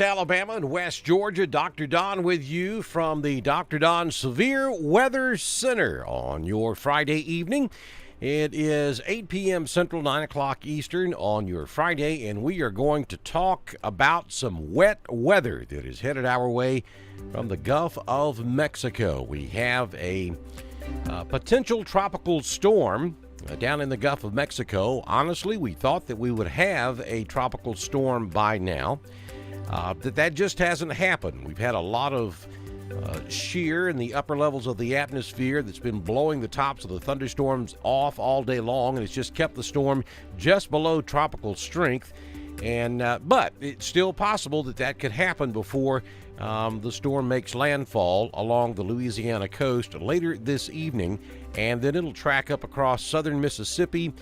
West Alabama and West Georgia. Dr. Don with you from the Dr. Don Severe Weather Center on your Friday evening. It is 8 p.m. Central, 9 o'clock Eastern on your Friday, and we are going to talk about some wet weather that is headed our way from the Gulf of Mexico. We have a potential tropical storm down in the Gulf of Mexico. Honestly, we thought that we would have a tropical storm by now. That just hasn't happened. We've had a lot of shear in the upper levels of the atmosphere that's been blowing the tops of the thunderstorms off all day long, and it's just kept the storm just below tropical strength. And but it's still possible that could happen before the storm makes landfall along the Louisiana coast later this evening, and then it'll track up across southern Mississippi,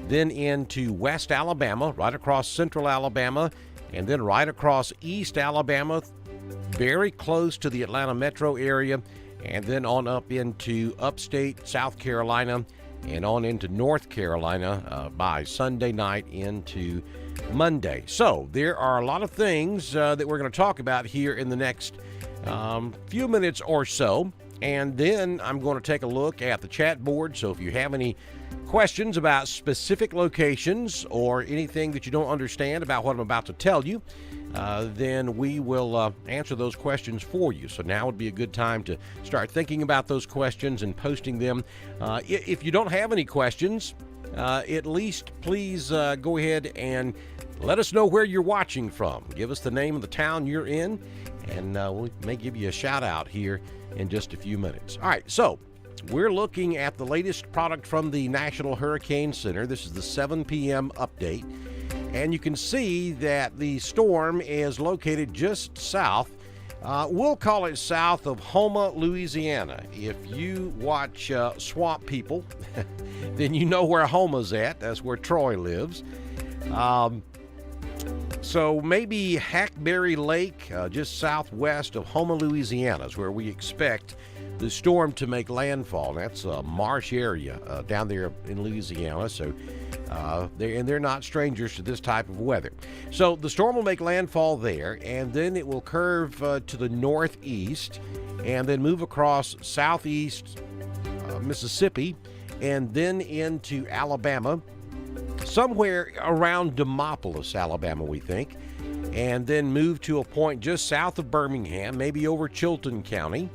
then into West Alabama, right across central Alabama, and then right across East Alabama, very close to the Atlanta metro area, and then on up into upstate South Carolina and on into North Carolina by Sunday night into Monday. So there are a lot of things that we're going to talk about here in the next few minutes or so. And then I'm going to take a look at the chat board. So if you have any questions about specific locations or anything that you don't understand about what I'm about to tell you, then we will answer those questions for you. So now would be a good time to start thinking about those questions and posting them. If you don't have any questions, at least please go ahead and let us know where you're watching from. Give us the name of the town you're in, and we may give you a shout out here in just a few minutes. All right, so we're looking at the latest product from the National Hurricane Center. This is the 7 p.m. update, and you can see that the storm is located just south. We'll call it south of Houma, Louisiana. If you watch Swamp People, then you know where Houma's at. That's where Troy lives. So maybe Hackberry Lake, just southwest of Houma, Louisiana, is where we expect the storm to make landfall. That's a marsh area down there in Louisiana, so they're not strangers to this type of weather. So the storm will make landfall there, and then it will curve to the northeast and then move across southeast Mississippi and then into Alabama, somewhere around Demopolis, Alabama, we think, and then move to a point just south of Birmingham, maybe over Chilton County,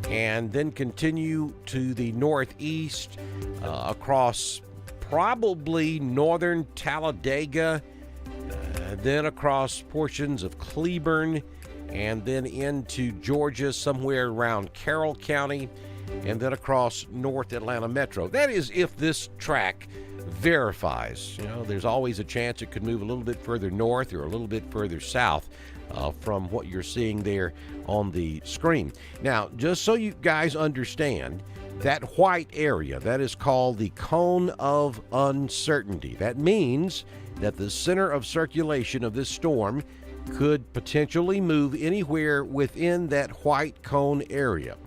and then continue to the northeast across probably northern Talladega, then across portions of Cleburne, and then into Georgia, somewhere around Carroll County, and then across North Atlanta Metro. That is if this track verifies. You know, there's always a chance it could move a little bit further north or a little bit further south from what you're seeing there on the screen. Now, just so you guys understand, that white area, that is called the cone of uncertainty. That means that the center of circulation of this storm could potentially move anywhere within that white cone area.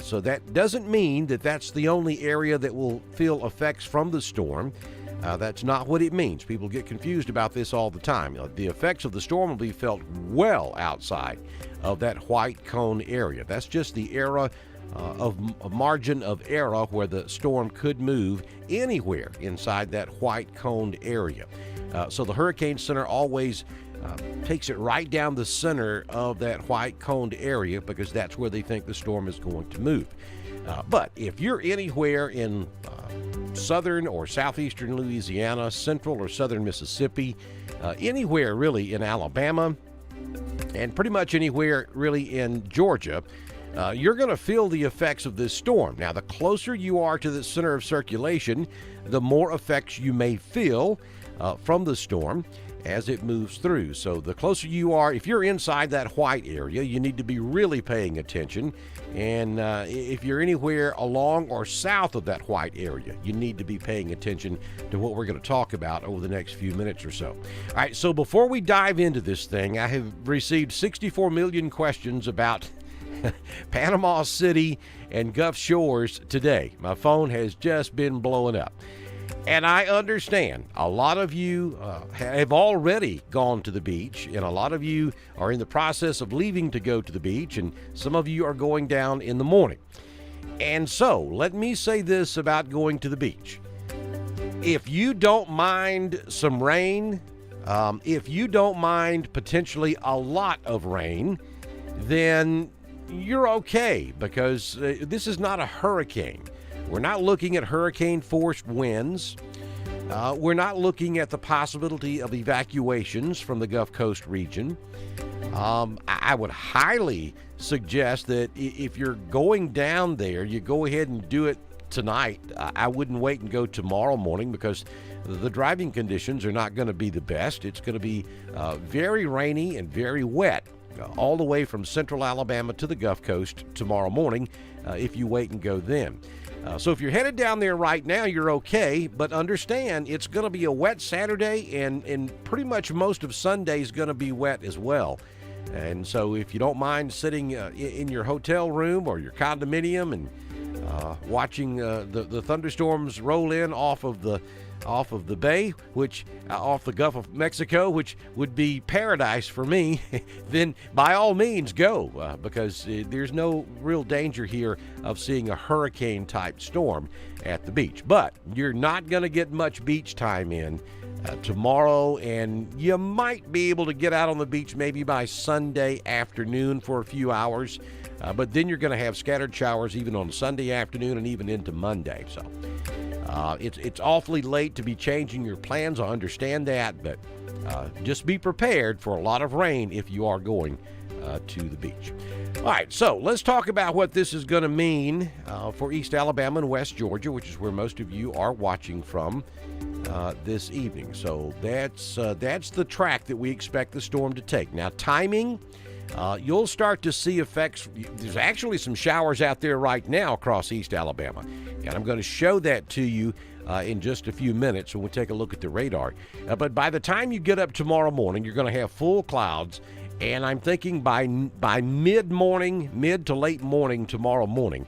So that doesn't mean that that's the only area that will feel effects from the storm. That's not what it means. People get confused about this all the time. The effects of the storm will be felt well outside of that white cone area. That's just the area of a margin of error where the storm could move anywhere inside that white coned area. So the Hurricane Center always takes it right down the center of that white coned area because that's where they think the storm is going to move. But if you're anywhere in southern or southeastern Louisiana, central or southern Mississippi, anywhere really in Alabama, and pretty much anywhere really in Georgia, you're going to feel the effects of this storm. Now, the closer you are to the center of circulation, the more effects you may feel from the storm as it moves through. So the closer you are, if you're inside that white area, you need to be really paying attention. And if you're anywhere along or south of that white area, you need to be paying attention to what we're going to talk about over the next few minutes or so. All right, so before we dive into this thing, I have received 64 million questions about Panama City and Gulf Shores today. My phone has just been blowing up. And I understand a lot of you have already gone to the beach, and a lot of you are in the process of leaving to go to the beach, and some of you are going down in the morning. And so, let me say this about going to the beach. If you don't mind some rain, if you don't mind potentially a lot of rain, then you're okay, because this is not a hurricane. We're not looking at hurricane-force winds. We're not looking at the possibility of evacuations from the Gulf Coast region. I would highly suggest that if you're going down there, you go ahead and do it tonight. I wouldn't wait and go tomorrow morning, because the driving conditions are not going to be the best. It's going to be very rainy and very wet all the way from central Alabama to the Gulf Coast tomorrow morning if you wait and go then. So if you're headed down there right now, you're okay, but understand it's going to be a wet Saturday, and pretty much most of Sunday is going to be wet as well. And so if you don't mind sitting in your hotel room or your condominium and watching the thunderstorms roll in off of the bay, which off the Gulf of Mexico, which would be paradise for me, then by all means go, because there's no real danger here of seeing a hurricane type storm at the beach. But you're not going to get much beach time in tomorrow, and you might be able to get out on the beach maybe by Sunday afternoon for a few hours, but then you're going to have scattered showers even on Sunday afternoon and even into Monday. So it's awfully late to be changing your plans. I understand that, but just be prepared for a lot of rain if you are going to the beach. All right, so let's talk about what this is going to mean for East Alabama and West Georgia, which is where most of you are watching from this evening. So that's the track that we expect the storm to take. Now, timing, you'll start to see effects. There's actually some showers out there right now across East Alabama, and I'm going to show that to you in just a few minutes when we take a look at the radar. But by the time you get up tomorrow morning, you're going to have full clouds, and I'm thinking by mid-morning, mid to late morning tomorrow morning,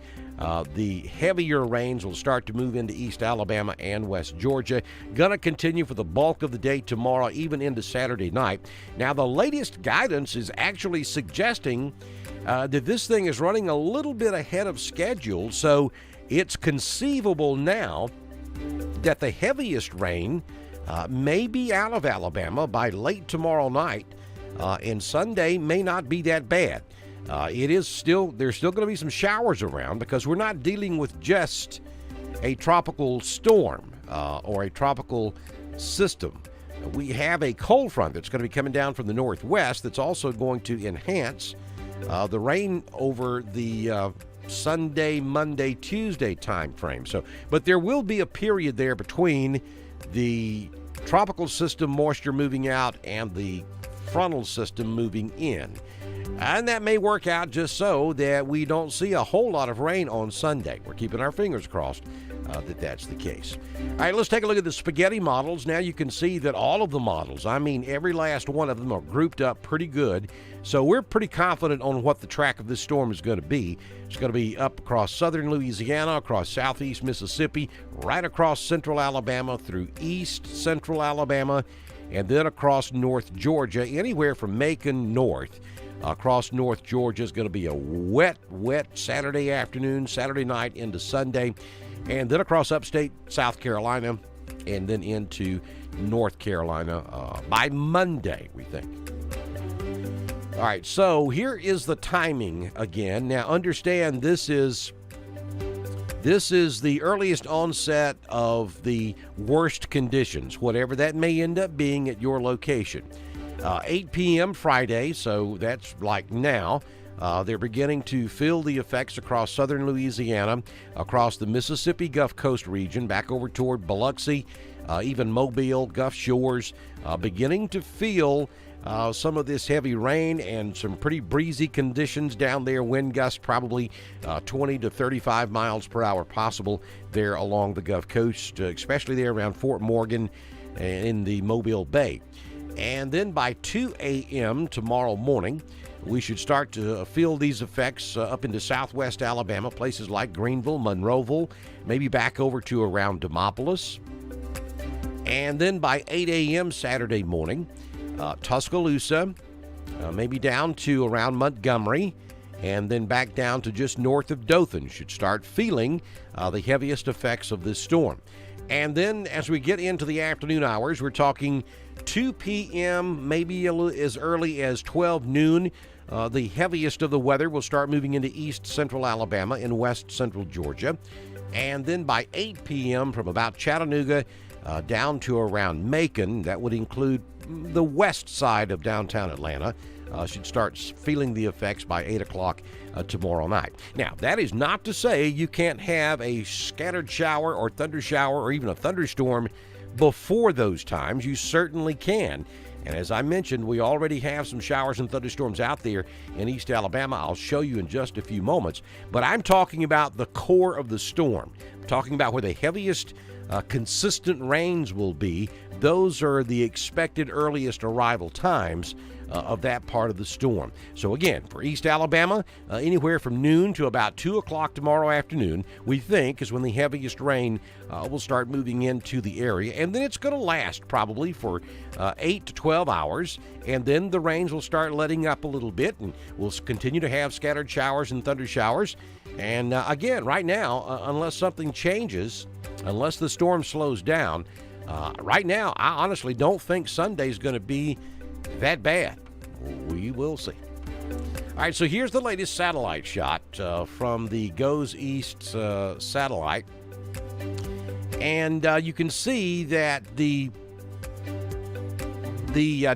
the heavier rains will start to move into East Alabama and West Georgia. Going to continue for the bulk of the day tomorrow, even into Saturday night. Now, the latest guidance is actually suggesting that this thing is running a little bit ahead of schedule, so it's conceivable now that the heaviest rain may be out of Alabama by late tomorrow night, and Sunday may not be that bad. There's still going to be some showers around, because we're not dealing with just a tropical storm or a tropical system. We have a cold front that's going to be coming down from the northwest that's also going to enhance the rain over the Sunday, Monday, Tuesday time frame. But there will be a period there between the tropical system moisture moving out and the frontal system moving in. And that may work out just so that we don't see a whole lot of rain on Sunday. We're keeping our fingers crossed that that's the case. All right, let's take a look at the spaghetti models. Now you can see that all of the models, I mean every last one of them, are grouped up pretty good. So we're pretty confident on what the track of this storm is going to be. It's going to be up across southern Louisiana, across southeast Mississippi, right across central Alabama, through east central Alabama, and then across North Georgia, anywhere from Macon north. Across North Georgia is going to be a wet Saturday afternoon, Saturday night into Sunday, and then across upstate South Carolina, and then into North Carolina by Monday, we think. All right, so here is the timing again. Now, understand this is the earliest onset of the worst conditions, whatever that may end up being at your location. 8 p.m. Friday, so that's like now. They're beginning to feel the effects across southern Louisiana, across the Mississippi Gulf Coast region, back over toward Biloxi, even Mobile, Gulf Shores, beginning to feel some of this heavy rain and some pretty breezy conditions down there. Wind gusts probably 20 to 35 miles per hour possible there along the Gulf Coast, especially there around Fort Morgan in the Mobile Bay. And then by 2 a.m. tomorrow morning, we should start to feel these effects up into southwest Alabama, places like Greenville, Monroeville, maybe back over to around Demopolis. And then by 8 a.m. Saturday morning, Tuscaloosa, maybe down to around Montgomery, and then back down to just north of Dothan should start feeling the heaviest effects of this storm. And then as we get into the afternoon hours, we're talking 2 p.m., maybe as early as 12 noon. The heaviest of the weather will start moving into east central Alabama and west central Georgia. And then by 8 p.m. from about Chattanooga down to around Macon, that would include the west side of downtown Atlanta, should start feeling the effects by 8 o'clock tomorrow night. Now, that is not to say you can't have a scattered shower or thunder shower or even a thunderstorm before those times. You certainly can. And as I mentioned, we already have some showers and thunderstorms out there in East Alabama. I'll show you in just a few moments. But I'm talking about the core of the storm. I'm talking about where the heaviest consistent rains will be. Those are the expected earliest arrival times of that part of the storm. So again, for East Alabama, anywhere from noon to about 2 o'clock tomorrow afternoon, we think is when the heaviest rain will start moving into the area. And then it's going to last probably for 8 to 12 hours. And then the rains will start letting up a little bit, and we'll continue to have scattered showers and thunder showers. And again, right now, unless something changes, unless the storm slows down, right now, I honestly don't think Sunday's going to be that bad. We will see. All right, so here's the latest satellite shot from the Goes East satellite. And you can see that the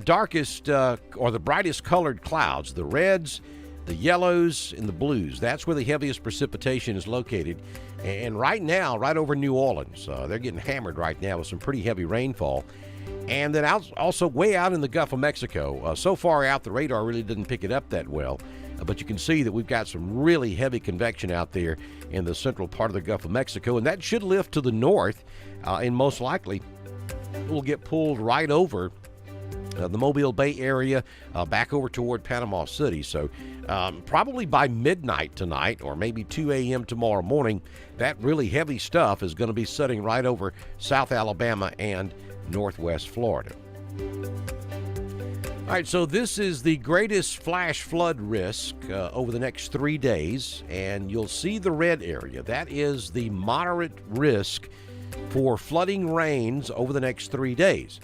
darkest or the brightest colored clouds, the reds, the yellows, and the blues, that's where the heaviest precipitation is located. And right now, right over New Orleans, they're getting hammered right now with some pretty heavy rainfall. And then also way out in the Gulf of Mexico. So far out, the radar really didn't pick it up that well. But you can see that we've got some really heavy convection out there in the central part of the Gulf of Mexico. And that should lift to the north, and most likely will get pulled right over the Mobile Bay area, back over toward Panama City. So probably by midnight tonight or maybe 2 a.m. tomorrow morning, that really heavy stuff is going to be setting right over South Alabama and Northwest Florida. All right, so this is the greatest flash flood risk over the next 3 days, and you'll see the red area. That is the moderate risk for flooding rains over the next 3 days.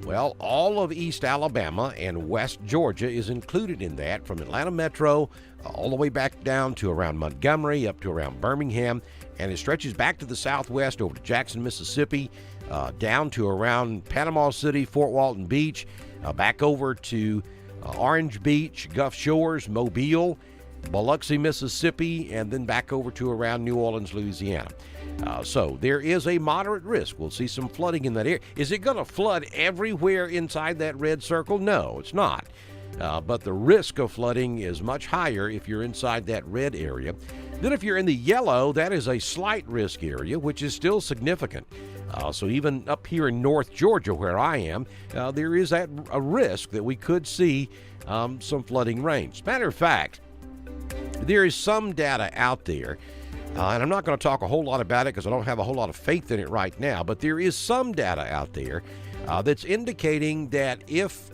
Well, all of East Alabama and West Georgia is included in that, from Atlanta Metro all the way back down to around Montgomery, up to around Birmingham, and it stretches back to the southwest over to Jackson, Mississippi, down to around Panama City, Fort Walton Beach, back over to Orange Beach, Gulf Shores, Mobile, Biloxi, Mississippi, and then back over to around New Orleans, Louisiana. So there is a moderate risk. We'll see some flooding in that area. Is it going to flood everywhere inside that red circle? No, it's not. But the risk of flooding is much higher if you're inside that red area. Then if you're in the yellow, that is a slight risk area, which is still significant. So even up here in North Georgia, where I am, there is a risk that we could see some flooding rains. Matter of fact, there is some data out there, and I'm not going to talk a whole lot about it because I don't have a whole lot of faith in it right now, but there is some data out there that's indicating that if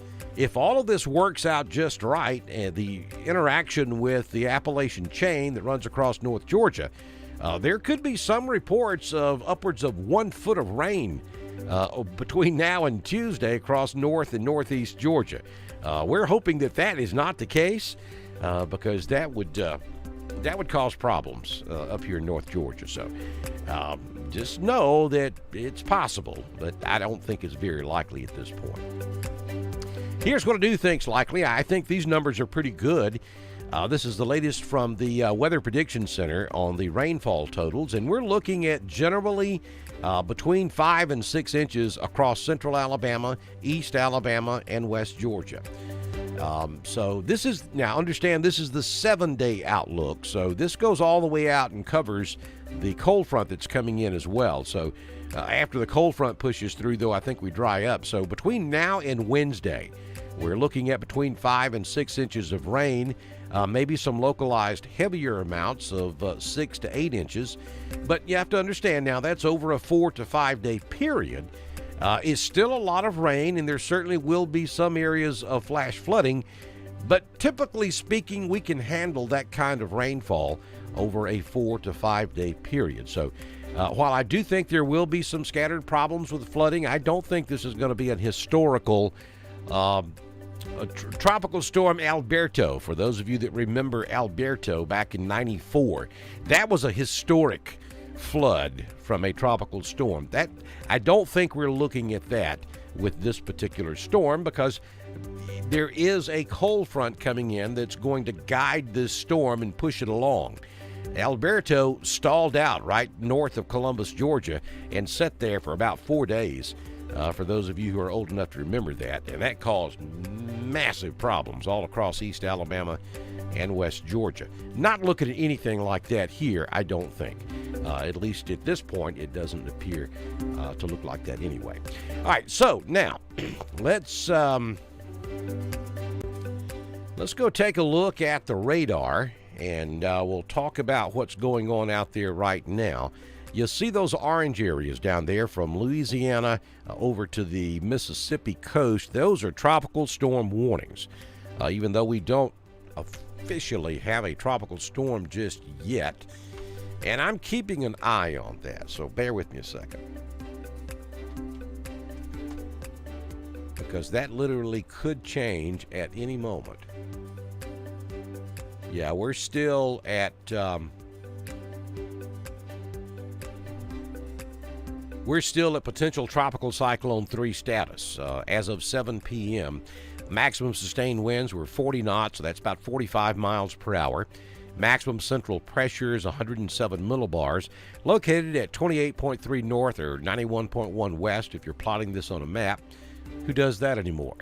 all of this works out just right, and the interaction with the Appalachian chain that runs across North Georgia, there could be some reports of upwards of 1 foot of rain between now and Tuesday across north and northeast Georgia. We're hoping that is not the case, because that would cause problems up here in North Georgia. So just know that it's possible, but I don't think it's very likely at this point. Here's what I do think's likely. I think these numbers are pretty good. This is the latest from the Weather Prediction Center on the rainfall totals, and we're looking at generally between 5 and 6 inches across central Alabama, east Alabama, and west Georgia. So this is, now understand, this is the 7-day outlook. So this goes all the way out and covers the cold front that's coming in as well. So after the cold front pushes through, though, I think we dry up. So between now and Wednesday, we're looking at between 5 and 6 inches of rain, maybe some localized heavier amounts of 6 to 8 inches. But you have to understand now that's over a 4 to 5 day period. It's still a lot of rain, and there certainly will be some areas of flash flooding, but typically speaking, we can handle that kind of rainfall over a 4 to 5 day period. So while I do think there will be some scattered problems with flooding, I don't think this is going to be an historical tropical storm Alberto. For those of you that remember Alberto back in '94, that was a historic flood from a tropical storm. That I don't think we're looking at that with this particular storm, because there is a cold front coming in that's going to guide this storm and push it along. Alberto stalled out right north of Columbus, Georgia, and sat there for about 4 days, for those of you who are old enough to remember that. And that caused massive problems all across East Alabama and West Georgia. Not looking at anything like that here, I don't think. At least at this point, it doesn't appear to look like that anyway. All right, so now let's go take a look at the radar, and we'll talk about what's going on out there right now. You'll see those orange areas down there from Louisiana over to the Mississippi coast. Those are tropical storm warnings. Even though we don't officially have a tropical storm just yet, and I'm keeping an eye on that, so bear with me a second, because that literally could change at any moment. Yeah, we're still at potential tropical cyclone 3 status as of 7 p.m. Maximum sustained winds were 40 knots, so that's about 45 miles per hour. Maximum central pressure is 107 millibars, located at 28.3 north or 91.1 west if you're plotting this on a map. Who does that anymore?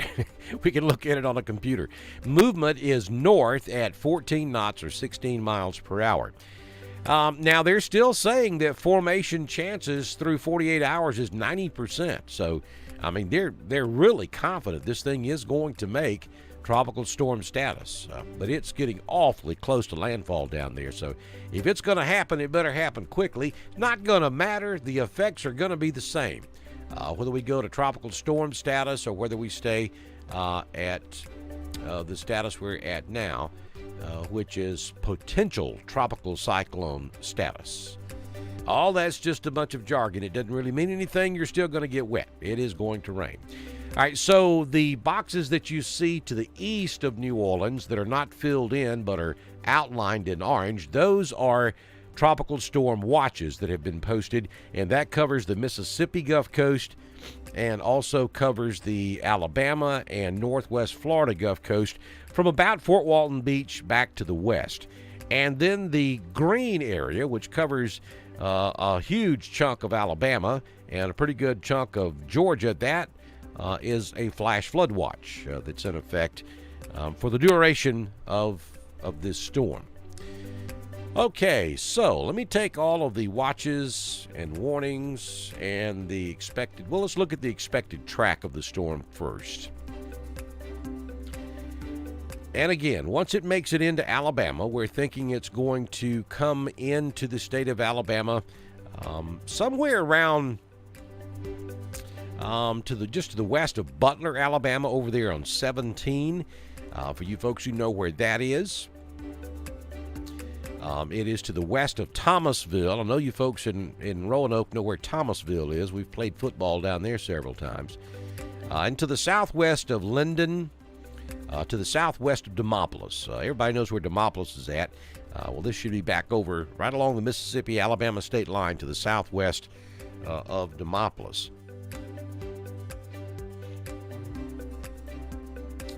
We can look at it on a computer. Movement is north at 14 knots or 16 miles per hour. Now, they're still saying that formation chances through 48 hours is 90%. So, I mean, they're really confident this thing is going to make tropical storm status, but it's getting awfully close to landfall down there. So if it's going to happen, it better happen quickly. It's not going to matter. The effects are going to be the same, whether we go to tropical storm status or whether we stay at the status we're at now, which is potential tropical cyclone status. All that's just a bunch of jargon. It doesn't really mean anything. You're still going to get wet. It is going to rain. All right, so the boxes that you see to the east of New Orleans that are not filled in but are outlined in orange, those are tropical storm watches that have been posted, and that covers the Mississippi Gulf Coast and also covers the Alabama and northwest Florida Gulf Coast from about Fort Walton Beach back to the west. And then the green area, which covers a huge chunk of Alabama and a pretty good chunk of Georgia, that is a flash flood watch that's in effect for the duration of this storm. Okay, so let me take all of the watches and warnings and the expected, well, let's look at the expected track of the storm first. And again, once it makes it into Alabama, we're thinking it's going to come into the state of Alabama somewhere around just to the west of Butler, Alabama, over there on 17. For you folks who know where that is, it is to the west of Thomasville. I know you folks in Roanoke know where Thomasville is. We've played football down there several times. And to the southwest of Linden, to the southwest of Demopolis. Everybody knows where Demopolis is at. Well, this should be back over right along the Mississippi-Alabama state line to the southwest of Demopolis.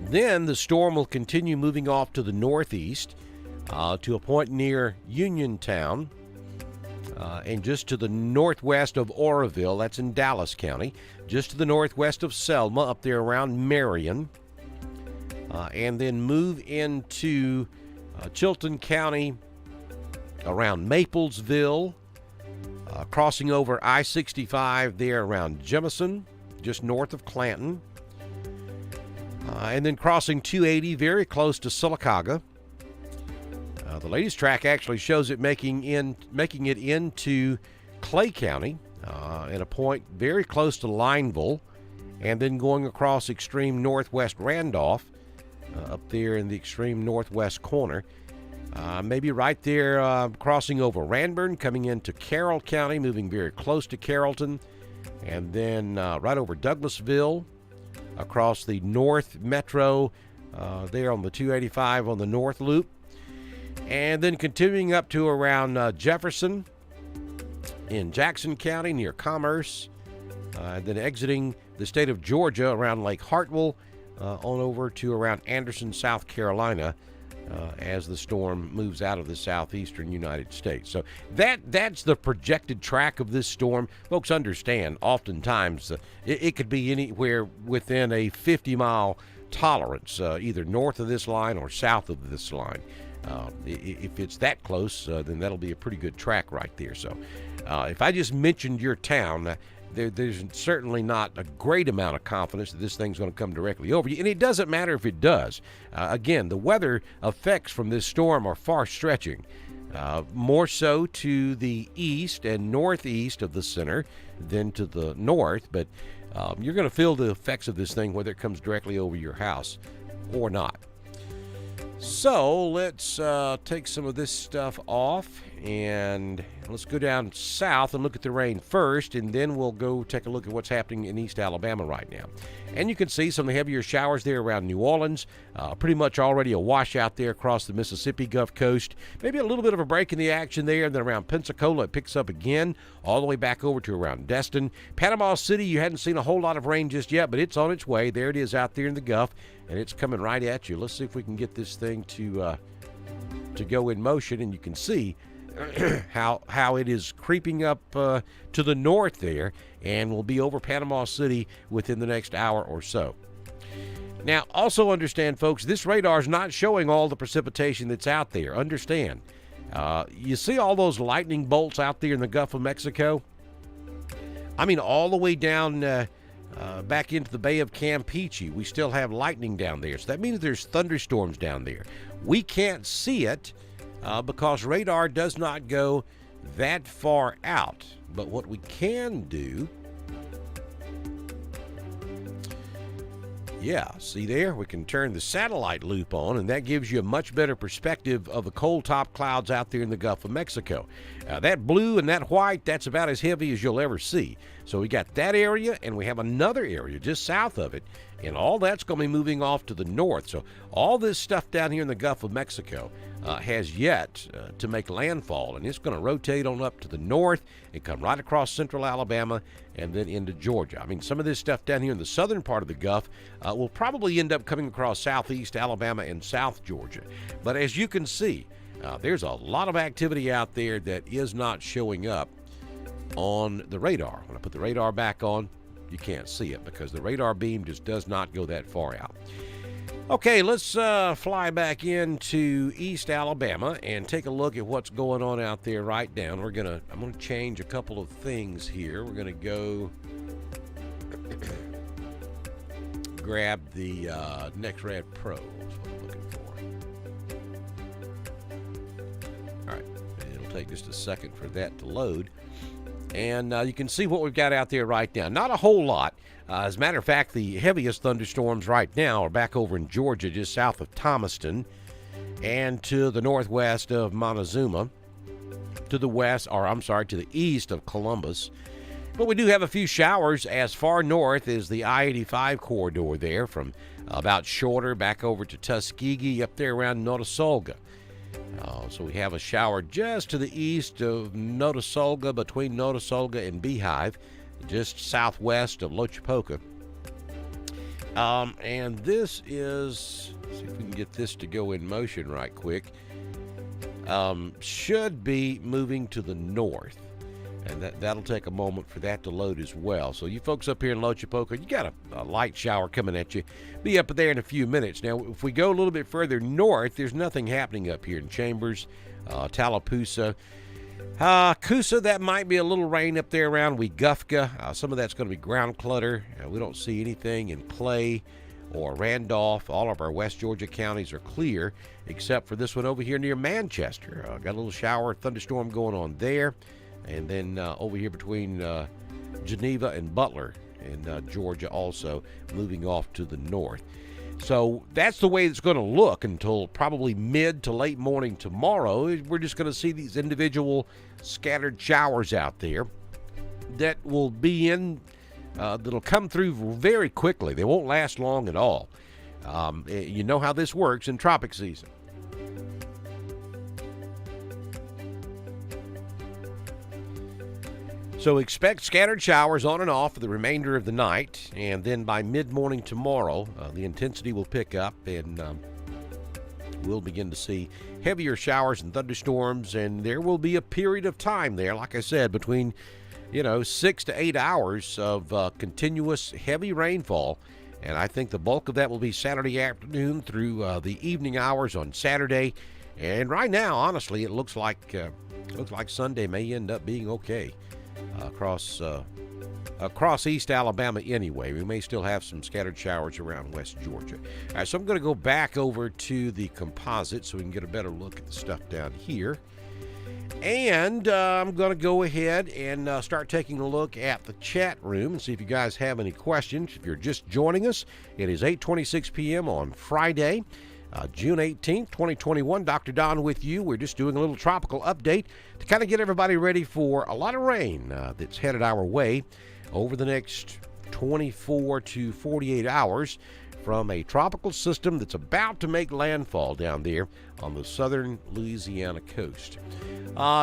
Then the storm will continue moving off to the northeast to a point near Uniontown and just to the northwest of Oroville. That's in Dallas County. Just to the northwest of Selma, up there around Marion. And then move into Chilton County around Maplesville, crossing over I-65 there around Jemison, just north of Clanton. And then crossing 280 very close to Sylacauga. The latest track actually shows it making it into Clay County, at a point very close to Lineville, and then going across extreme northwest Randolph, up there in the extreme northwest corner. Maybe right there crossing over Ranburne, coming into Carroll County, moving very close to Carrollton, and then right over Douglasville, across the North Metro, there on the 285 on the North Loop, and then continuing up to around Jefferson in Jackson County near Commerce, then exiting the state of Georgia around Lake Hartwell, on over to around Anderson, South Carolina, as the storm moves out of the southeastern United States. So that's the projected track of this storm. Folks understand, oftentimes it could be anywhere within a 50-mile tolerance, either north of this line or south of this line. If it's that close, then that'll be a pretty good track right there. So if I just mentioned your town, there's certainly not a great amount of confidence that this thing's going to come directly over you, and it doesn't matter if it does. Again, the weather effects from this storm are far stretching, more so to the east and northeast of the center than to the north, but you're going to feel the effects of this thing whether it comes directly over your house or not. So let's take some of this stuff off, and let's go down south and look at the rain first, and then we'll go take a look at what's happening in East Alabama right now. And you can see some of the heavier showers there around New Orleans, pretty much already a washout there across the Mississippi Gulf Coast. Maybe a little bit of a break in the action there, and then around Pensacola it picks up again, all the way back over to around Destin. Panama City, you hadn't seen a whole lot of rain just yet, but it's on its way. There it is out there in the Gulf, and it's coming right at you. Let's see if we can get this thing to go in motion, and you can see how it is creeping up to the north there, and will be over Panama City within the next hour or so. Now, also understand, folks, this radar is not showing all the precipitation that's out there. Understand, you see all those lightning bolts out there in the Gulf of Mexico? I mean, all the way down back into the Bay of Campeche, we still have lightning down there. So that means there's thunderstorms down there. We can't see it because radar does not go that far out. But what we can do, see there, we can turn the satellite loop on, and that gives you a much better perspective of the cold top clouds out there in the Gulf of Mexico. That blue and that white, that's about as heavy as you'll ever see. So we got that area, and we have another area just south of it, and all that's going to be moving off to the north. So all this stuff down here in the Gulf of Mexico has yet to make landfall, and it's going to rotate on up to the north and come right across central Alabama and then into Georgia. I mean, some of this stuff down here in the southern part of the Gulf will probably end up coming across southeast Alabama and south Georgia. But as you can see, there's a lot of activity out there that is not showing up on the radar. When I put the radar back on, you can't see it because the radar beam just does not go that far out. Okay, let's fly back into East Alabama and take a look at what's going on out there right now. I'm gonna change a couple of things here. We're gonna go grab the NexRad Pro. That's what I'm looking for. All right, it'll take just a second for that to load. And you can see what we've got out there right now. Not a whole lot. As a matter of fact, the heaviest thunderstorms right now are back over in Georgia, just south of Thomaston, and to the northwest of Montezuma, to the east of Columbus. But we do have a few showers as far north as the I-85 corridor there, from about Shorter back over to Tuskegee, up there around Notasulga. So we have a shower just to the east of Notasulga, between Notasulga and Beehive, just southwest of Lochapoka. And this is, let's see if we can get this to go in motion right quick, should be moving to the north. And that'll take a moment for that to load as well. So you folks up here in Lochapoka, you got a light shower coming at you. Be up there in a few minutes. Now, if we go a little bit further north, there's nothing happening up here in Chambers, Tallapoosa. Coosa, that might be a little rain up there around Weguffka. Some of that's going to be ground clutter. We don't see anything in Clay or Randolph. All of our West Georgia counties are clear, except for this one over here near Manchester. Got a little shower, thunderstorm going on there. And then over here between Geneva and Butler in Georgia also moving off to the north. So that's the way it's going to look until probably mid to late morning tomorrow. We're just going to see these individual scattered showers out there that will be that'll come through very quickly. They won't last long at all. You know how this works in tropic season. So expect scattered showers on and off for the remainder of the night, and then by mid-morning tomorrow, the intensity will pick up, and we'll begin to see heavier showers and thunderstorms, and there will be a period of time there, like I said, between 6 to 8 hours of continuous heavy rainfall, and I think the bulk of that will be Saturday afternoon through the evening hours on Saturday. And right now, honestly, it looks like Sunday may end up being okay. Across East Alabama anyway. We may still have some scattered showers around West Georgia. All right, so I'm going to go back over to the composite so we can get a better look at the stuff down here. And I'm going to go ahead and start taking a look at the chat room and see if you guys have any questions. If you're just joining us, it is 8:26 p.m. on Friday, June 18th, 2021. Dr. Don with you. We're just doing a little tropical update to kind of get everybody ready for a lot of rain that's headed our way over the next 24 to 48 hours from a tropical system that's about to make landfall down there on the southern Louisiana coast.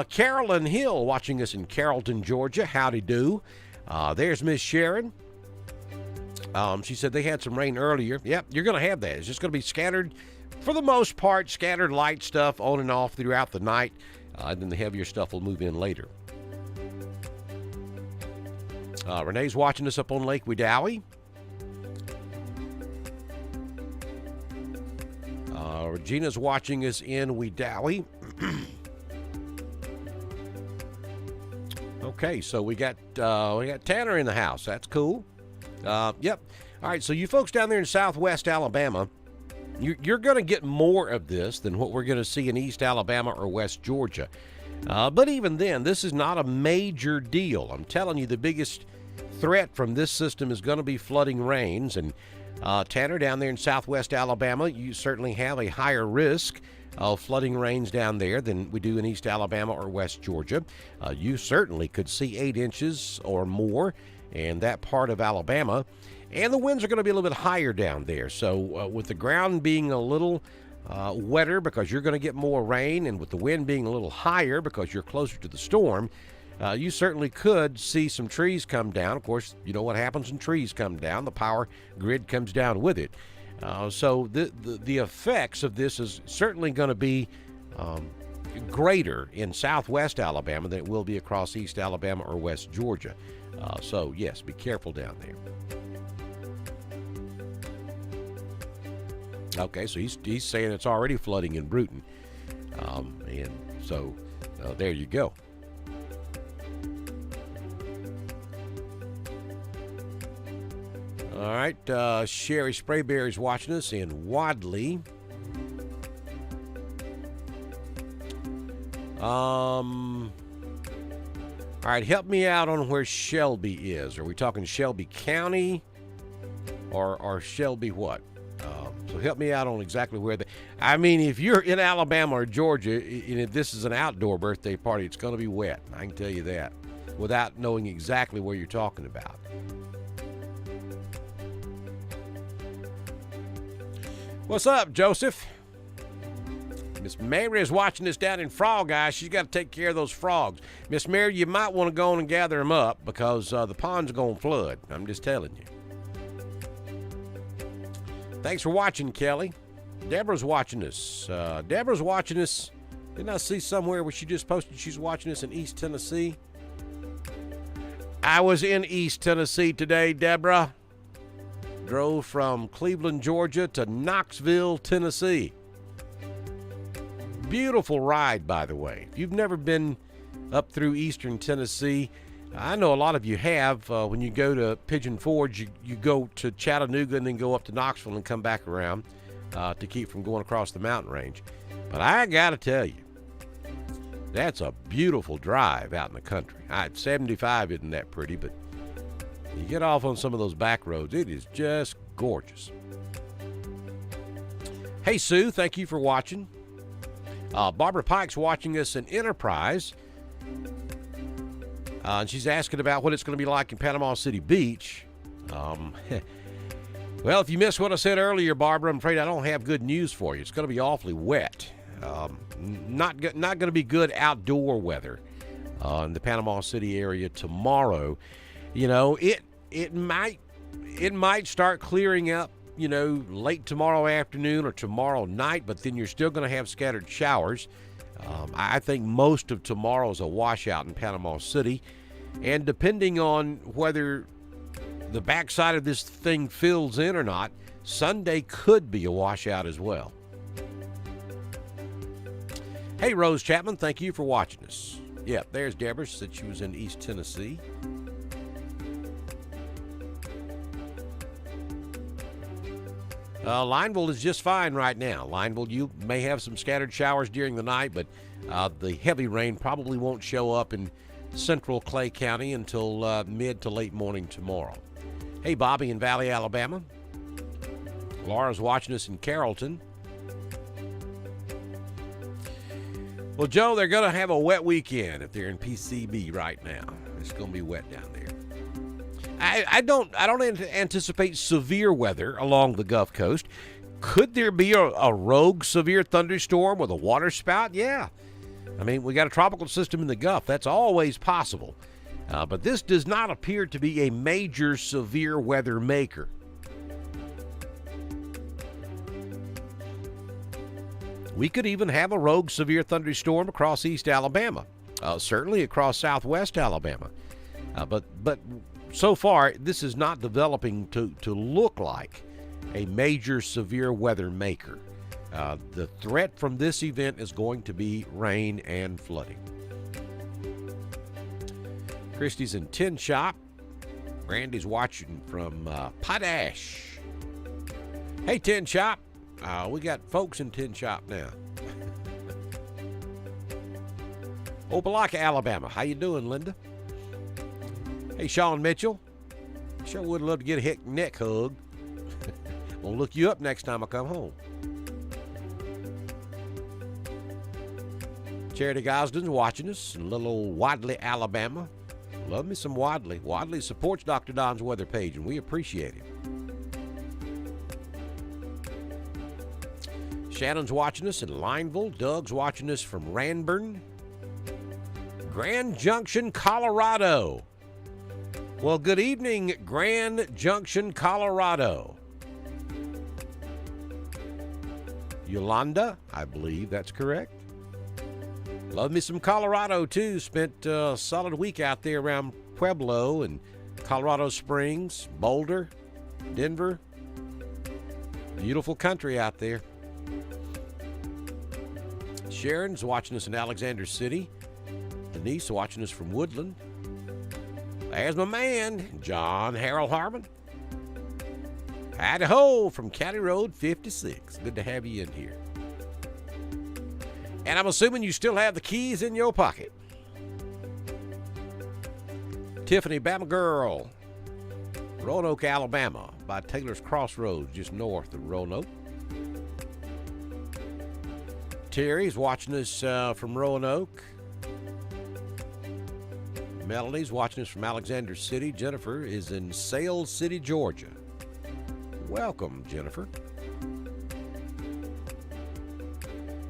Carolyn Hill watching us in Carrollton, Georgia. Howdy do. There's Miss Sharon. She said they had some rain earlier. Yep, you're going to have that. It's just going to be scattered, for the most part, scattered light stuff on and off throughout the night. And then the heavier stuff will move in later. Renee's watching us up on Lake Wedowee. Regina's watching us in Wedowee. Okay, so we got Tanner in the house. That's cool. Yep. All right, so you folks down there in southwest Alabama, you're going to get more of this than what we're going to see in East Alabama or West Georgia. But even then, this is not a major deal. I'm telling you, the biggest threat from this system is going to be flooding rains. And Tanner, down there in southwest Alabama, you certainly have a higher risk of flooding rains down there than we do in East Alabama or West Georgia. You certainly could see 8 inches or more in that part of Alabama. And the winds are going to be a little bit higher down there. So with the ground being a little wetter because you're going to get more rain, and with the wind being a little higher because you're closer to the storm, you certainly could see some trees come down. Of course, you know what happens when trees come down. The power grid comes down with it. So the effects of this is certainly going to be greater in southwest Alabama than it will be across East Alabama or West Georgia. So, yes, be careful down there. Okay, so he's saying it's already flooding in Bruton. And so there you go. All right, Sherry Sprayberry's watching us in Wadley. All right, help me out on where Shelby is. Are we talking Shelby County or Shelby what? So help me out on exactly where I mean, if you're in Alabama or Georgia, and if this is an outdoor birthday party, it's going to be wet. I can tell you that without knowing exactly where you're talking about. What's up, Joseph? Miss Mary is watching us down in Frog Eye. She's got to take care of those frogs. Miss Mary, you might want to go on and gather them up because the pond's going to flood. I'm just telling you. Thanks for watching, Kelly. Deborah's watching us. Deborah's watching us. Didn't I see somewhere where she just posted she's watching us in East Tennessee? I was in East Tennessee today, Deborah. Drove from Cleveland, Georgia to Knoxville, Tennessee. Beautiful ride, by the way. If you've never been up through eastern Tennessee, I know a lot of you have. When you go to Pigeon Forge, you go to Chattanooga and then go up to Knoxville and come back around to keep from going across the mountain range. But I got to tell you, That's a beautiful drive out in the country. 75 isn't that pretty, but you get off on some of those back roads, it is just gorgeous. Hey, Sue, thank you for watching. Barbara Pike's watching us in Enterprise. And she's asking about what it's going to be like in Panama City Beach. Well, if you missed what I said earlier, Barbara, I'm afraid I don't have good news for you. It's going to be awfully wet. Not going to be good outdoor weather in the Panama City area tomorrow. You know, it might start clearing up, you know, late tomorrow afternoon or tomorrow night, but then you're still going to have scattered showers. I think most of tomorrow is a washout in Panama City, and depending on whether the backside of this thing fills in or not, Sunday could be a washout as well. Hey, Rose Chapman, thank you for watching us. Yeah, there's Deborah. She said she was in East Tennessee. Lineville is just fine right now. Lineville, you may have some scattered showers during the night, but the heavy rain probably won't show up in central Clay County until mid to late morning tomorrow. Hey, Bobby in Valley, Alabama. Laura's watching us in Carrollton. Well, Joe, they're going to have a wet weekend if they're in PCB right now. It's going to be wet down there. I don't anticipate severe weather along the Gulf Coast. Could there be a rogue severe thunderstorm with a water spout? Yeah. I mean, we got a tropical system in the Gulf. That's always possible. But this does not appear to be a major severe weather maker. We could even have a rogue severe thunderstorm across East Alabama, certainly across Southwest Alabama. But so far, this is not developing to look like a major severe weather maker. The threat from this event is going to be rain and flooding. Christy's in Tin Shop. Randy's watching from Potash. Hey, Tin Shop. We got folks in Tin Shop now. Opelika, Alabama. How you doing, Linda? Hey, Sean Mitchell. Sure would love to get a neck hug. I'll look you up next time I come home. Charity Gosden's watching us in little old Wadley, Alabama. Love me some Wadley. Wadley supports Dr. Don's weather page, and we appreciate it. Shannon's watching us in Lineville. Doug's watching us from Ranburne. Grand Junction, Colorado. Well, good evening, Grand Junction, Colorado. Yolanda, I believe that's correct. Love me some Colorado, too. Spent a solid week out there around Pueblo and Colorado Springs, Boulder, Denver. Beautiful country out there. Sharon's watching us in Alexander City. Denise watching us from Woodland. There's my man, John Harold Harmon. Idaho from County Road 56. Good to have you in here. And I'm assuming you still have the keys in your pocket. Tiffany Bama Girl, Roanoke, Alabama, by Taylor's Crossroads, just north of Roanoke. Terry's watching us from Roanoke. Melody's watching us from Alexander City. Jennifer is in Sales City, Georgia. Welcome, Jennifer.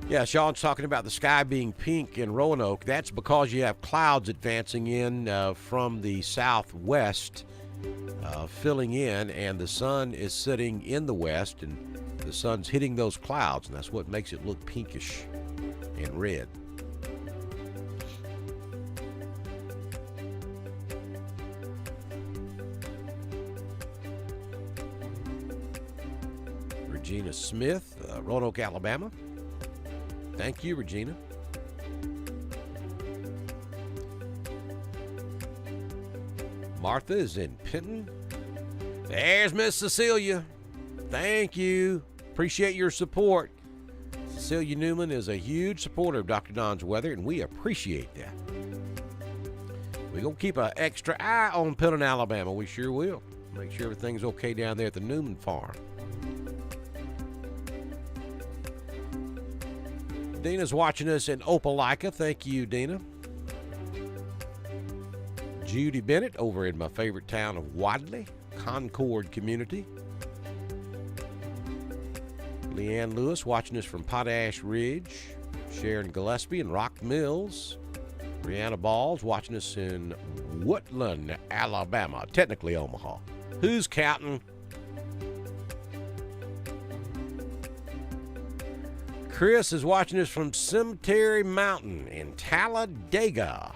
Yeah, Sean's talking about the sky being pink in Roanoke. That's because you have clouds advancing in from the southwest, filling in, and the sun is sitting in the west, and the sun's hitting those clouds, and that's what makes it look pinkish and red. Regina Smith, Roanoke, Alabama. Thank you, Regina. Martha is in Penton. There's Miss Cecilia. Thank you. Appreciate your support. Celia Newman is a huge supporter of Dr. Don's weather, and we appreciate that. We're going to keep an extra eye on Pendleton, Alabama. We sure will. Make sure everything's okay down there at the Newman farm. Dina's watching us in Opelika. Thank you, Dina. Judy Bennett over in my favorite town of Wadley, Concord community. Leanne Lewis watching us from Potash Ridge. Sharon Gillespie in Rock Mills. Brianna Balls watching us in Woodland, Alabama, technically Omaha. Who's counting? Chris is watching us from Cemetery Mountain in Talladega.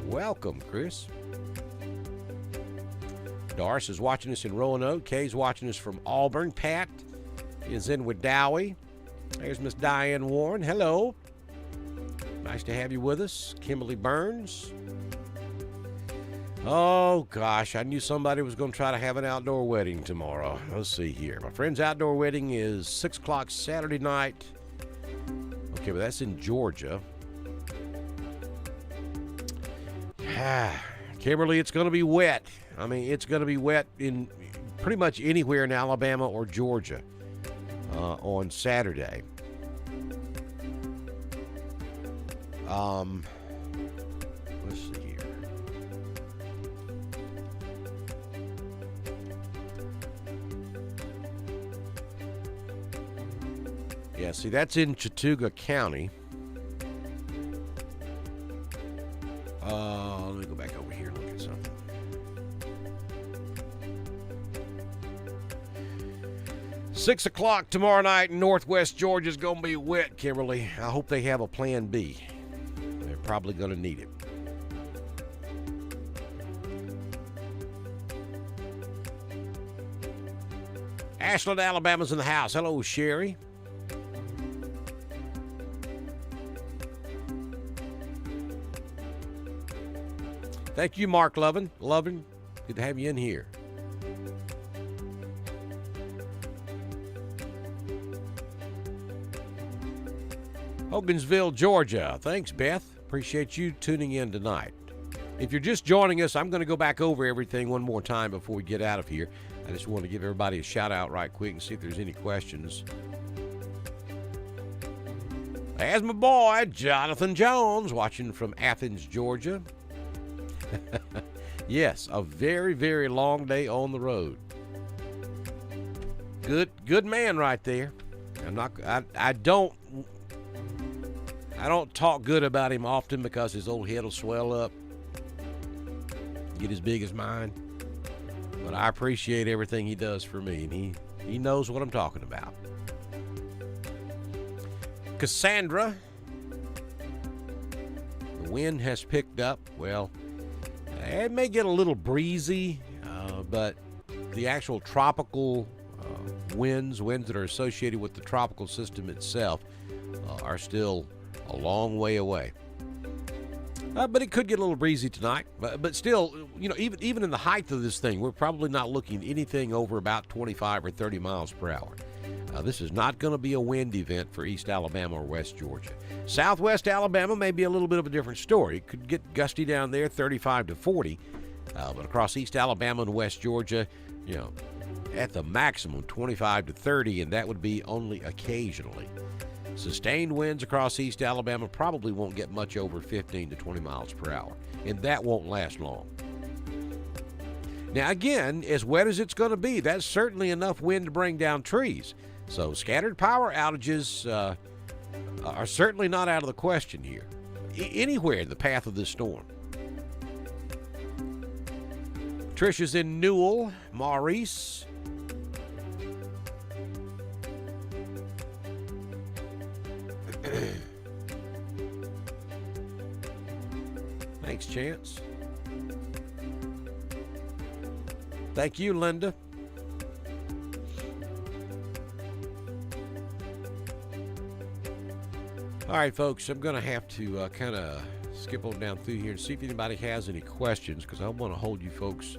Welcome, Chris. Doris is watching us in Roanoke. Kay's watching us from Auburn. Pat is in Wedowee. There's Miss Diane Warren. Hello. Nice to have you with us. Kimberly Burns. Oh, gosh, I knew somebody was going to try to have an outdoor wedding tomorrow. Let's see here. My friend's outdoor wedding is 6 o'clock Saturday night. Okay, but that's in Georgia. Kimberly, it's going to be wet. I mean, it's going to be wet in pretty much anywhere in Alabama or Georgia on Saturday. Let's see here. Yeah, see, that's in Chattooga County. Let me go back over here and look at something. Six o'clock tomorrow night in Northwest Georgia is going to be wet, Kimberly. I hope they have a plan B. They're probably going to need it. Ashland, Alabama's in the house. Hello, Sherry. Thank you, Mark Lovin. Good to have you in here. Hogansville, Georgia. Thanks, Beth. Appreciate you tuning in tonight. If you're just joining us, I'm going to go back over everything one more time before we get out of here. I just want to give everybody a shout out right quick and see if there's any questions. There's my boy, Jonathan Jones, watching from Athens, Georgia. Yes, a very, very long day on the road. Good man right there. I don't talk good about him often because his old head will swell up, get as big as mine. But I appreciate everything he does for me, and he knows what I'm talking about. Cassandra, the wind has picked up. Well, it may get a little breezy, but the actual tropical winds that are associated with the tropical system itself are still a long way away. But it could get a little breezy tonight. But still, you know, even in the height of this thing, we're probably not looking at anything over about 25 or 30 miles per hour. This is not going to be a wind event for East Alabama or West Georgia. Southwest Alabama may be a little bit of a different story. It could get gusty down there, 35 to 40. But across East Alabama and West Georgia, you know, at the maximum 25 to 30, and that would be only occasionally. Sustained winds across East Alabama probably won't get much over 15 to 20 miles per hour, and that won't last long. Now, again, as wet as it's going to be, that's certainly enough wind to bring down trees. So scattered power outages are certainly not out of the question here, anywhere in the path of this storm. Trisha's in Newell. Maurice. Thanks, Chance. Thank you, Linda. All right, folks, I'm going to have to kind of skip on down through here and see if anybody has any questions, because I want to hold you folks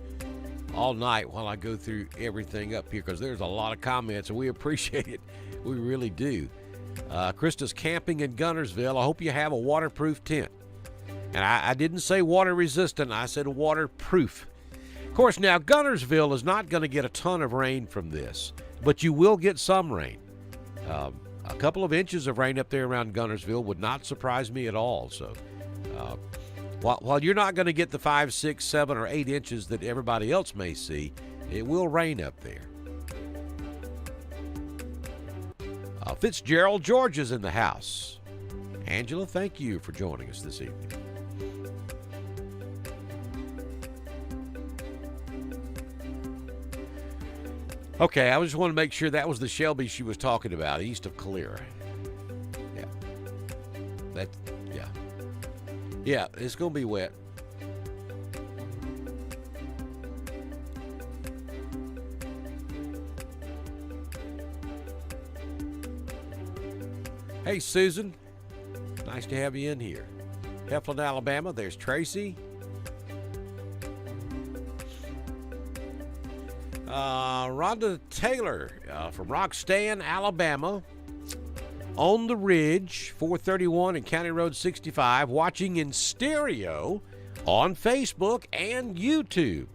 all night while I go through everything up here, because there's a lot of comments, and we appreciate it. We really do. Krista's camping in Guntersville. I hope you have a waterproof tent. And I didn't say water resistant, I said waterproof. Of course, now Guntersville is not going to get a ton of rain from this, but you will get some rain. A couple of inches of rain up there around Guntersville would not surprise me at all. So while you're not going to get the 5, 6, 7, or 8 inches that everybody else may see, it will rain up there. Fitzgerald George is in the house. Angela, thank you for joining us this evening. Okay, I just want to make sure that was the Shelby she was talking about, east of Calera. Yeah. Yeah, it's going to be wet. Hey, Susan. Nice to have you in here. Heflin, Alabama. There's Tracy. Rhonda Taylor from Roxton, Alabama. On the Ridge, 431 and County Road 65. Watching in stereo on Facebook and YouTube.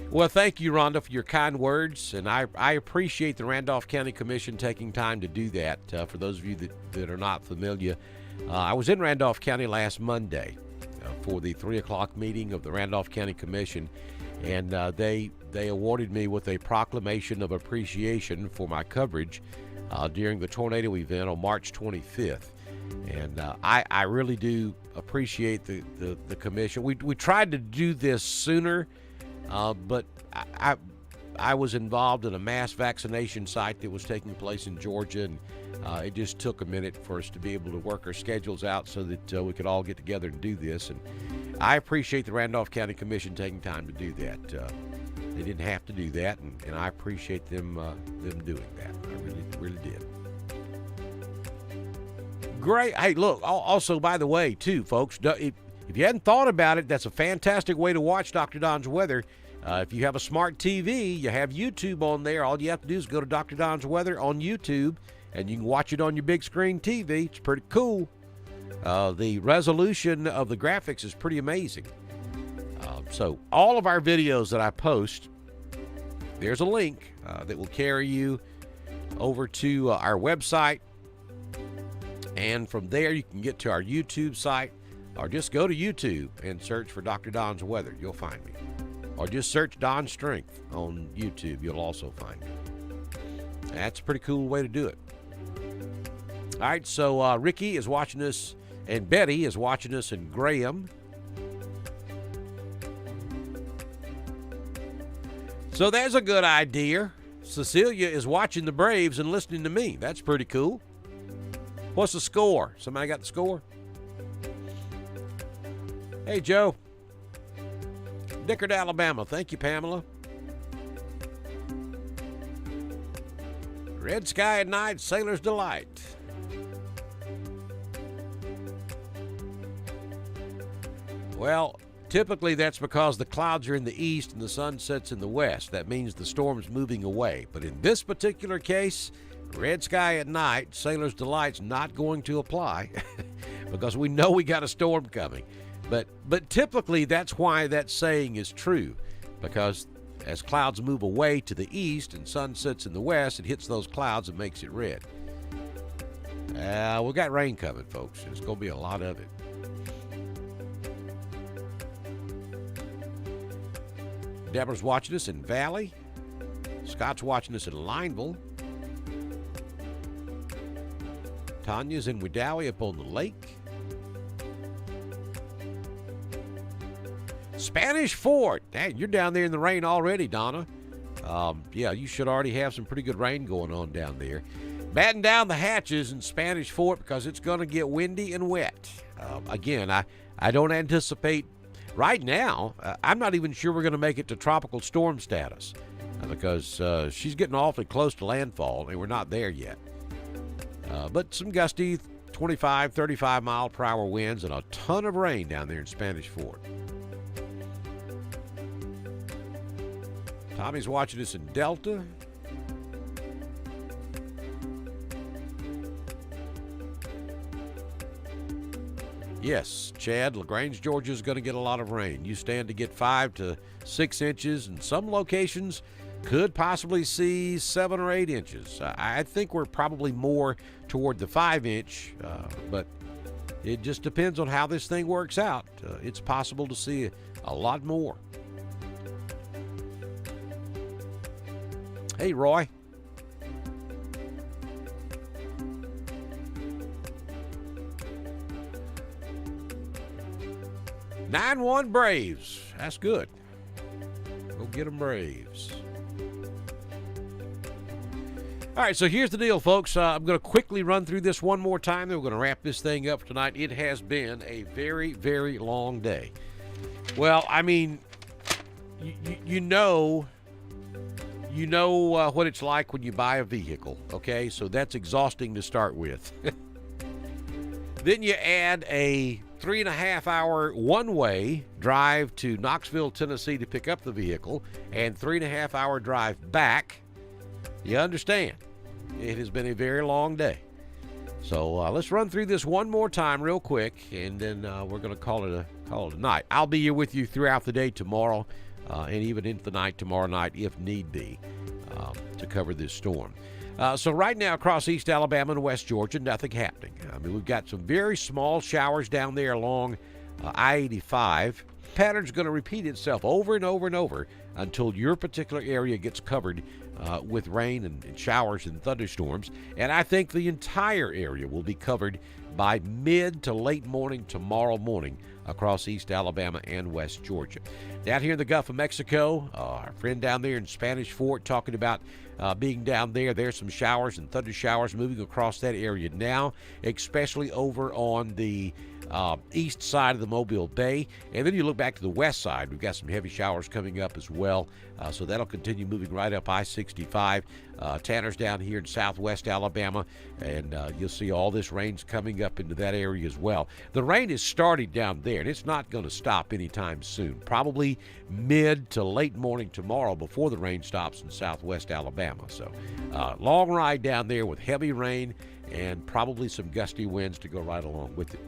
Well, thank you, Rhonda, for your kind words, and I appreciate the Randolph County Commission taking time to do that. For those of you that are not familiar, I was in Randolph County last Monday for the 3 o'clock meeting of the Randolph County Commission, and they awarded me with a proclamation of appreciation for my coverage during the tornado event on March 25th. And I really do appreciate the commission. We tried to do this sooner, but I was involved in a mass vaccination site that was taking place in Georgia, and it just took a minute for us to be able to work our schedules out so that we could all get together and do this. And I appreciate the Randolph County Commission taking time to do that. They didn't have to do that, and I appreciate them doing that. I really did. Great. Hey, look, also, by the way, too, folks, if you hadn't thought about it, that's a fantastic way to watch Dr. Don's Weather. If you have a smart TV, you have YouTube on there. All you have to do is go to Dr. Don's Weather on YouTube, and you can watch it on your big screen TV. It's pretty cool. The resolution of the graphics is pretty amazing. So all of our videos that I post, there's a link that will carry you over to our website. And from there, you can get to our YouTube site, or just go to YouTube and search for Dr. Don's Weather. You'll find me. Or just search Don Strength on YouTube. You'll also find me. That's a pretty cool way to do it. All right, so Ricky is watching us, and Betty is watching us in Graham. So there's a good idea. Cecilia is watching the Braves and listening to me. That's pretty cool. What's the score? Somebody got the score? Hey, Joe. Dickard, Alabama. Thank you, Pamela. Red sky at night, sailor's delight. Well, typically that's because the clouds are in the east and the sun sets in the west. That means the storm's moving away. But in this particular case, red sky at night, sailor's delight's not going to apply because we know we got a storm coming. But typically that's why that saying is true, because as clouds move away to the east and sun sets in the west, it hits those clouds and makes it red. We got rain coming, folks. There's going to be a lot of it. Deborah's watching us in Valley. Scott's watching us in Lineville. Tanya's in Wedowee up on the lake. Spanish Fort. Dang, you're down there in the rain already, Donna. Yeah, you should already have some pretty good rain going on down there. Batten down the hatches in Spanish Fort because it's going to get windy and wet. Again, I don't anticipate right now. I'm not even sure we're going to make it to tropical storm status because she's getting awfully close to landfall, and we're not there yet. But some gusty 25, 35 mile per hour winds and a ton of rain down there in Spanish Fort. Tommy's watching us in Delta. Yes, Chad, LaGrange, Georgia is going to get a lot of rain. You stand to get 5 to 6 inches, and some locations could possibly see 7 or 8 inches. I think we're probably more toward the 5-inch, but it just depends on how this thing works out. It's possible to see a lot more. Hey, Roy. 9-1 Braves. That's good. Go get them, Braves. All right, so here's the deal, folks. I'm going to quickly run through this one more time, then we're going to wrap this thing up tonight. It has been a very, very long day. Well, I mean, you know what it's like when you buy a vehicle, okay? So that's exhausting to start with. Then you add a 3.5-hour one-way drive to Knoxville, Tennessee to pick up the vehicle, and 3.5-hour drive back. You understand, it has been a very long day. So let's run through this one more time real quick, and then we're going to call it a night. I'll be here with you throughout the day tomorrow, and even into the night tomorrow night if need be, to cover this storm. So right now across East Alabama and West Georgia, nothing happening. I mean, we've got some very small showers down there along I-85. Pattern's going to repeat itself over and over and over until your particular area gets covered with rain and showers and thunderstorms. And I think the entire area will be covered by mid to late morning tomorrow morning across East Alabama and West Georgia. Down here in the Gulf of Mexico, our friend down there in Spanish Fort talking about being down there. There's some showers and thunder showers moving across that area now, especially over on the east side of the Mobile Bay. And then you look back to the west side, we've got some heavy showers coming up as well. So that'll continue moving right up I-65. Tanner's down here in southwest Alabama, and you'll see all this rain's coming up into that area as well. The rain is starting down there, and it's not going to stop anytime soon. Probably mid to late morning tomorrow before the rain stops in southwest Alabama. So long ride down there with heavy rain and probably some gusty winds to go right along with it.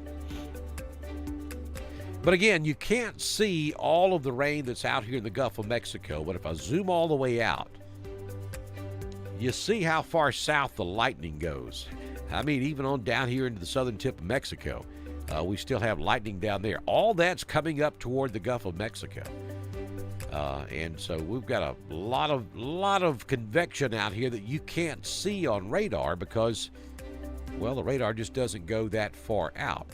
But again, you can't see all of the rain that's out here in the Gulf of Mexico, but if I zoom all the way out, you see how far south the lightning goes. I mean, even on down here into the southern tip of Mexico, we still have lightning down there. All that's coming up toward the Gulf of Mexico. And so we've got a lot of convection out here that you can't see on radar because, well, the radar just doesn't go that far out.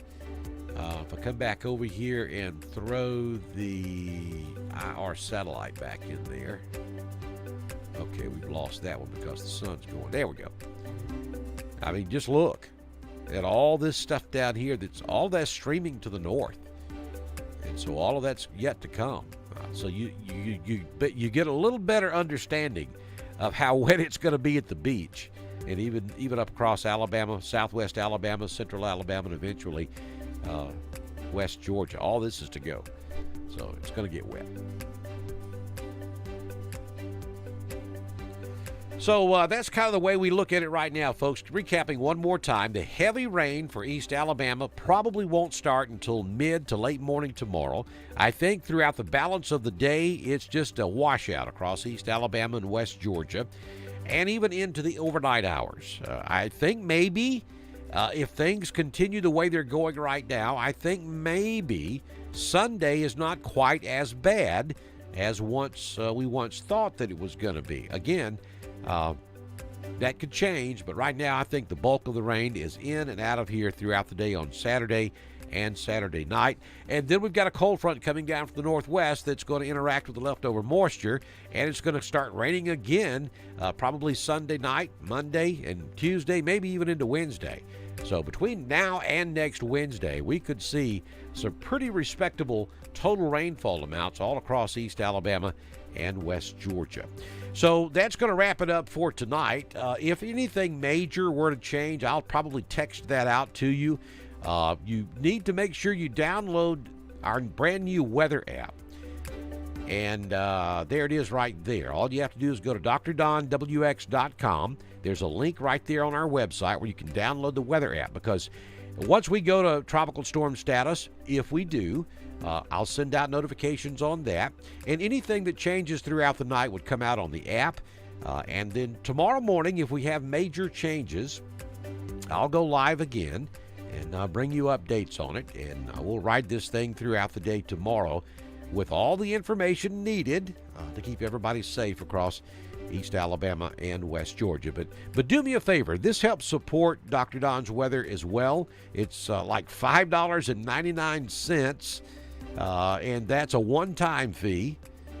If I come back over here and throw the IR satellite back in there. Okay, we've lost that one because the sun's going. There we go. I mean, just look at all this stuff down here. That's streaming to the north. And so all of that's yet to come. So you get a little better understanding of how wet it's going to be at the beach. And even up across Alabama, southwest Alabama, central Alabama, and eventually West Georgia. All this is to go. So it's going to get wet. So that's kind of the way we look at it right now, folks. Recapping one more time, the heavy rain for East Alabama probably won't start until mid to late morning tomorrow. I think throughout the balance of the day, it's just a washout across East Alabama and West Georgia, and even into the overnight hours. I think maybe if things continue the way they're going right now, I think maybe Sunday is not quite as bad as we once thought that it was going to be. Again, that could change, but right now I think the bulk of the rain is in and out of here throughout the day on Saturday and Saturday night. And then we've got a cold front coming down from the northwest that's going to interact with the leftover moisture, and it's going to start raining again probably Sunday night, Monday, and Tuesday, maybe even into Wednesday. So between now and next Wednesday, we could see some pretty respectable total rainfall amounts all across East Alabama and West Georgia. So that's going to wrap it up for tonight. If anything major were to change, I'll probably text that out to you. You need to make sure you download our brand new weather app. And there it is right there. All you have to do is go to drdonwx.com. There's a link right there on our website where you can download the weather app, because once we go to tropical storm status, if we do, I'll send out notifications on that. And anything that changes throughout the night would come out on the app. And then tomorrow morning, if we have major changes, I'll go live again and bring you updates on it. And we'll ride this thing throughout the day tomorrow with all the information needed to keep everybody safe across East Alabama and West Georgia. But do me a favor. This helps support Dr. Don's weather as well. It's like $5.99, and that's a one-time fee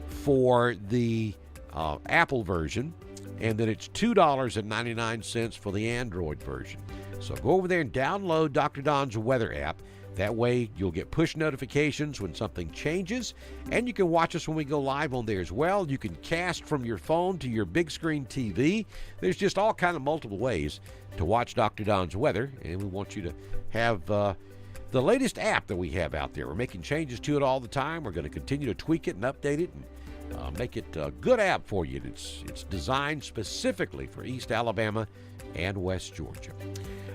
for the Apple version, and then it's $2.99 for the Android version. So go over there and download Dr. Don's weather app. That way you'll get push notifications when something changes, and you can watch us when we go live on there as well. You can cast from your phone to your big screen TV. There's just all kind of multiple ways to watch Dr. Don's weather, and we want you to have the latest app that we have out there. We're making changes to it all the time. We're going to continue to tweak it and update it and make it a good app for you. It's designed specifically for East Alabama and West Georgia.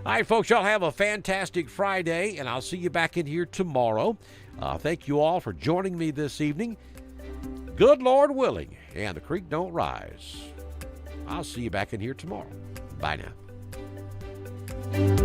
All right, folks, y'all have a fantastic Friday, and I'll see you back in here tomorrow. Thank you all for joining me this evening. Good Lord willing, and the creek don't rise. I'll see you back in here tomorrow. Bye now.